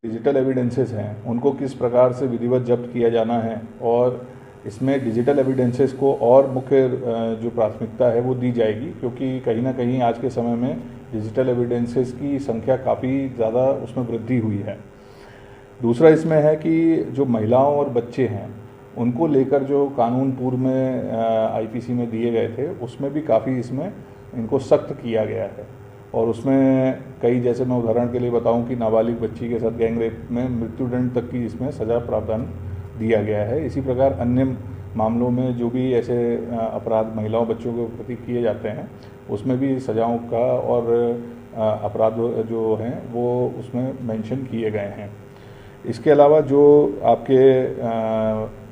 Digital evidences हैं उनको किस प्रकार से विधिवत जब्त किया जाना है और इसमें डिजिटल एविडेंसेस को और मुख्य जो प्राथमिकता है वो दी जाएगी, क्योंकि कहीं ना कहीं आज के समय में डिजिटल एविडेंसेस की संख्या काफ़ी ज़्यादा उसमें वृद्धि हुई है। दूसरा इसमें है कि जो महिलाओं और बच्चे हैं उनको लेकर जो कानून पूर्व में आईपीसी में दिए गए थे उसमें भी काफ़ी इसमें इनको सख्त किया गया है और उसमें कई, जैसे मैं उदाहरण के लिए बताऊं कि नाबालिग बच्ची के साथ गैंग रेप में मृत्युदंड तक की इसमें सज़ा प्रावधान दिया गया है। इसी प्रकार अन्य मामलों में जो भी ऐसे अपराध महिलाओं बच्चों के प्रति किए जाते हैं उसमें भी सज़ाओं का और अपराध जो हैं वो उसमें मेंशन किए गए हैं। इसके अलावा जो आपके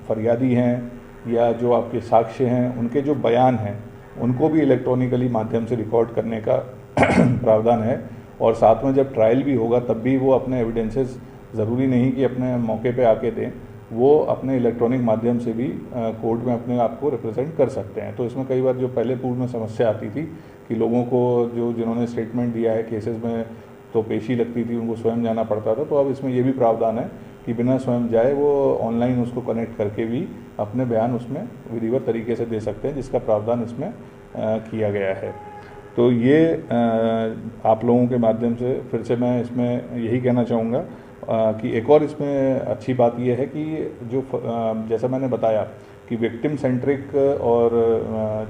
फरियादी हैं या जो आपके साक्ष्य हैं उनके जो बयान हैं उनको भी इलेक्ट्रॉनिकली माध्यम से रिकॉर्ड करने का प्रावधान है और साथ में जब ट्रायल भी होगा तब भी वो अपने एविडेंसेस ज़रूरी नहीं कि अपने मौके पे आके दें, वो अपने इलेक्ट्रॉनिक माध्यम से भी कोर्ट में अपने आप को रिप्रेजेंट कर सकते हैं। तो इसमें कई बार जो पहले पूर्व में समस्या आती थी कि लोगों को जिन्होंने स्टेटमेंट दिया है केसेस में तो पेशी लगती थी, उनको स्वयं जाना पड़ता था, तो अब इसमें ये भी प्रावधान है कि बिना स्वयं जाए वो ऑनलाइन उसको कनेक्ट करके भी अपने बयान उसमें विधिवत तरीके से दे सकते हैं, जिसका प्रावधान इसमें किया गया है। तो ये आप लोगों के माध्यम से फिर से मैं इसमें यही कहना चाहूँगा कि एक और इसमें अच्छी बात यह है कि जो जैसा मैंने बताया कि विक्टिम सेंट्रिक और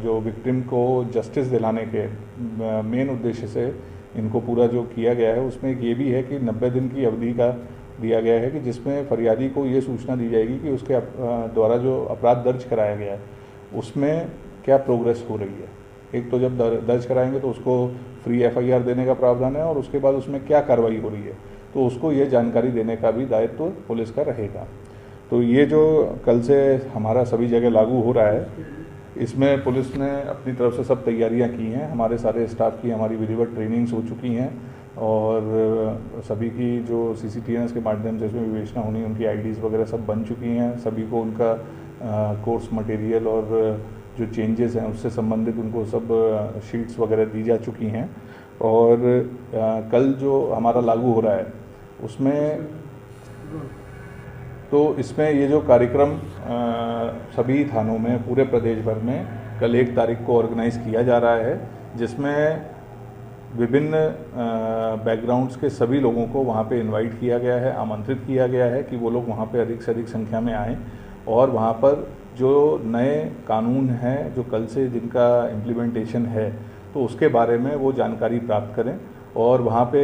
जो विक्टिम को जस्टिस दिलाने के मेन उद्देश्य से इनको पूरा जो किया गया है उसमें एक ये भी है कि 90 दिन की अवधि का दिया गया है कि जिसमें फरियादी को ये सूचना दी जाएगी कि उसके द्वारा जो अपराध दर्ज कराया गया है उसमें क्या प्रोग्रेस हो रही है। एक तो जब दर्ज कराएंगे तो उसको फ्री एफआईआर देने का प्रावधान है और उसके बाद उसमें क्या कार्रवाई हो रही है तो उसको ये जानकारी देने का भी दायित्व पुलिस का रहेगा। तो ये जो कल से हमारा सभी जगह लागू हो रहा है, इसमें पुलिस ने अपनी तरफ से सब तैयारियां की हैं। हमारे सारे स्टाफ की हमारी विधिवत ट्रेनिंग्स हो चुकी हैं और सभी की जो CCTNS के माध्यम से इसमें विवेचना होनी, उनकी आईडीज़ वगैरह सब बन चुकी हैं। सभी को उनका कोर्स मटेरियल और जो चेंजेस हैं उससे संबंधित उनको सब शीट्स वगैरह दी जा चुकी हैं। और कल जो हमारा लागू हो रहा है उसमें तो इसमें ये जो कार्यक्रम सभी थानों में पूरे प्रदेश भर में कल 1 तारीख को ऑर्गेनाइज़ किया जा रहा है, जिसमें विभिन्न बैकग्राउंड्स के सभी लोगों को वहाँ पे इनवाइट किया गया है, आमंत्रित किया गया है कि वो लोग वहाँ पे अधिक से अधिक संख्या में आएँ और वहाँ पर जो नए कानून हैं जो कल से जिनका इम्प्लीमेंटेशन है तो उसके बारे में वो जानकारी प्राप्त करें। और वहाँ पे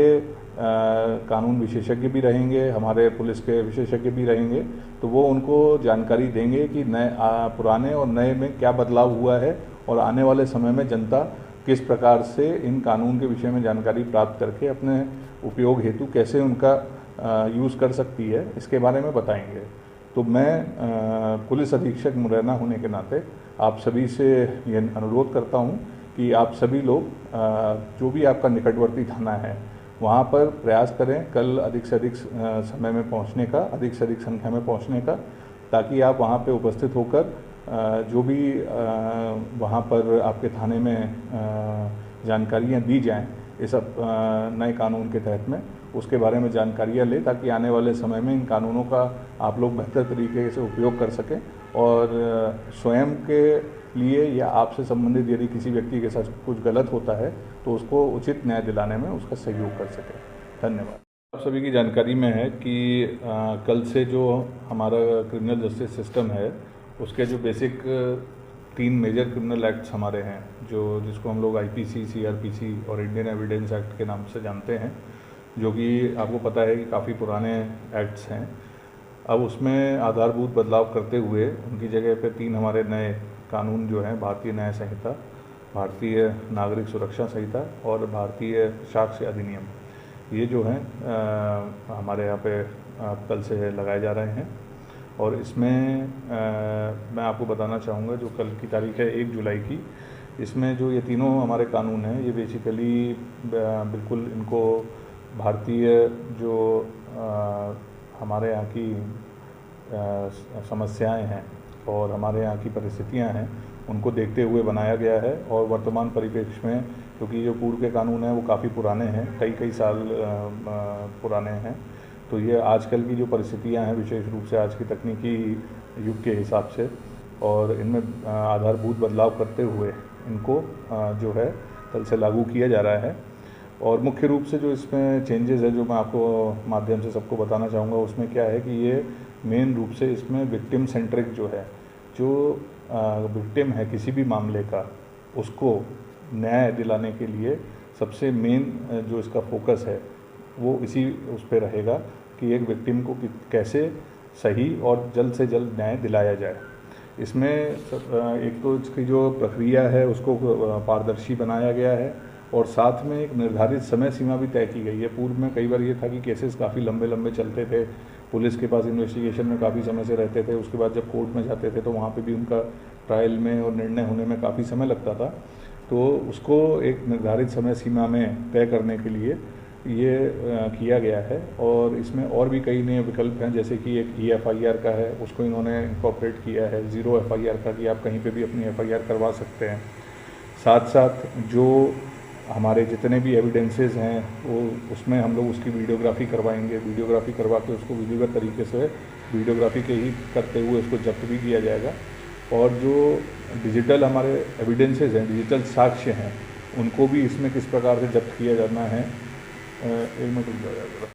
कानून विशेषज्ञ भी रहेंगे, हमारे पुलिस के विशेषज्ञ भी रहेंगे, तो वो उनको जानकारी देंगे कि पुराने और नए में क्या बदलाव हुआ है और आने वाले समय में जनता किस प्रकार से इन कानून के विषय में जानकारी प्राप्त करके अपने उपयोग हेतु कैसे उनका यूज़ कर सकती है, इसके बारे में बताएंगे। तो मैं पुलिस अधीक्षक मुरैना होने के नाते आप सभी से ये अनुरोध करता हूँ कि आप सभी लोग जो भी आपका निकटवर्ती थाना है वहाँ पर प्रयास करें कल अधिक से अधिक समय में पहुँचने का, अधिक से अधिक संख्या में पहुँचने का, ताकि आप वहाँ पे उपस्थित होकर जो भी वहाँ पर आपके थाने में जानकारियाँ दी जाएं इस नए कानून के तहत में, उसके बारे में जानकारियाँ लें ताकि आने वाले समय में इन कानूनों का आप लोग बेहतर तरीके से उपयोग कर सकें और स्वयं के लिए या आपसे संबंधित यदि किसी व्यक्ति के साथ कुछ गलत होता है तो उसको उचित न्याय दिलाने में उसका सहयोग कर सकें। धन्यवाद। आप सभी की जानकारी में है कि कल से जो हमारा क्रिमिनल जस्टिस सिस्टम है उसके जो बेसिक 3 मेजर क्रिमिनल एक्ट्स हमारे हैं जिसको हम लोग IPC, CRPC और इंडियन एविडेंस एक्ट के नाम से जानते हैं, जो कि आपको पता है कि काफ़ी पुराने एक्ट्स हैं। अब उसमें आधारभूत बदलाव करते हुए उनकी जगह पे 3 हमारे नए कानून जो हैं, भारतीय न्याय संहिता, भारतीय नागरिक सुरक्षा संहिता और भारतीय साक्ष्य अधिनियम, ये जो हैं हमारे यहाँ पे कल से लगाए जा रहे हैं। और इसमें मैं आपको बताना चाहूँगा जो कल की तारीख है 1 जुलाई की, इसमें जो ये तीनों हमारे कानून हैं ये बेसिकली बिल्कुल इनको भारतीय जो हमारे यहाँ की समस्याएं हैं और हमारे यहाँ की परिस्थितियां हैं उनको देखते हुए बनाया गया है और वर्तमान परिप्रेक्ष्य में क्योंकि जो पूर्व के कानून हैं वो काफ़ी पुराने हैं, कई साल पुराने हैं। तो ये आजकल की जो परिस्थितियां हैं, विशेष रूप से आज की तकनीकी युग के हिसाब से, और इनमें आधारभूत बदलाव करते हुए इनको जो है कल से लागू किया जा रहा है। और मुख्य रूप से जो इसमें चेंजेस है जो मैं आपको माध्यम से सबको बताना चाहूँगा, उसमें क्या है कि ये मेन रूप से इसमें विक्टिम सेंट्रिक जो है, जो विक्टिम है किसी भी मामले का, उसको न्याय दिलाने के लिए सबसे मेन जो इसका फोकस है वो इसी उस पर रहेगा कि एक विक्टिम को कैसे सही और जल्द से जल्द न्याय दिलाया जाए। इसमें एक तो इसकी जो प्रक्रिया है उसको पारदर्शी बनाया गया है, और साथ में एक निर्धारित समय सीमा भी तय की गई है। पूर्व में कई बार ये था कि केसेस काफ़ी लंबे चलते थे, पुलिस के पास इन्वेस्टिगेशन में काफ़ी समय से रहते थे, उसके बाद जब कोर्ट में जाते थे तो वहाँ पे भी उनका ट्रायल में और निर्णय होने में काफ़ी समय लगता था। तो उसको एक निर्धारित समय सीमा में तय करने के लिए ये किया गया है। और इसमें और भी कई नए विकल्प हैं, जैसे कि एक EFIR का है, उसको इन्होंने इनकॉर्पोरेट किया है, ज़ीरो FIR का, कि आप कहीं पे भी अपनी FIR करवा सकते हैं। साथ साथ जो हमारे जितने भी एविडेंसेस हैं वो उसमें हम लोग उसकी वीडियोग्राफी करवाएंगे, वीडियोग्राफी करवा के उसको विधिवत तरीके से वीडियोग्राफी के ही करते हुए उसको जब्त भी किया जाएगा। और जो डिजिटल हमारे एविडेंसेस हैं, डिजिटल साक्ष्य हैं, उनको भी इसमें किस प्रकार से जब्त किया जाना है, एक मिनट रुक जाएगा।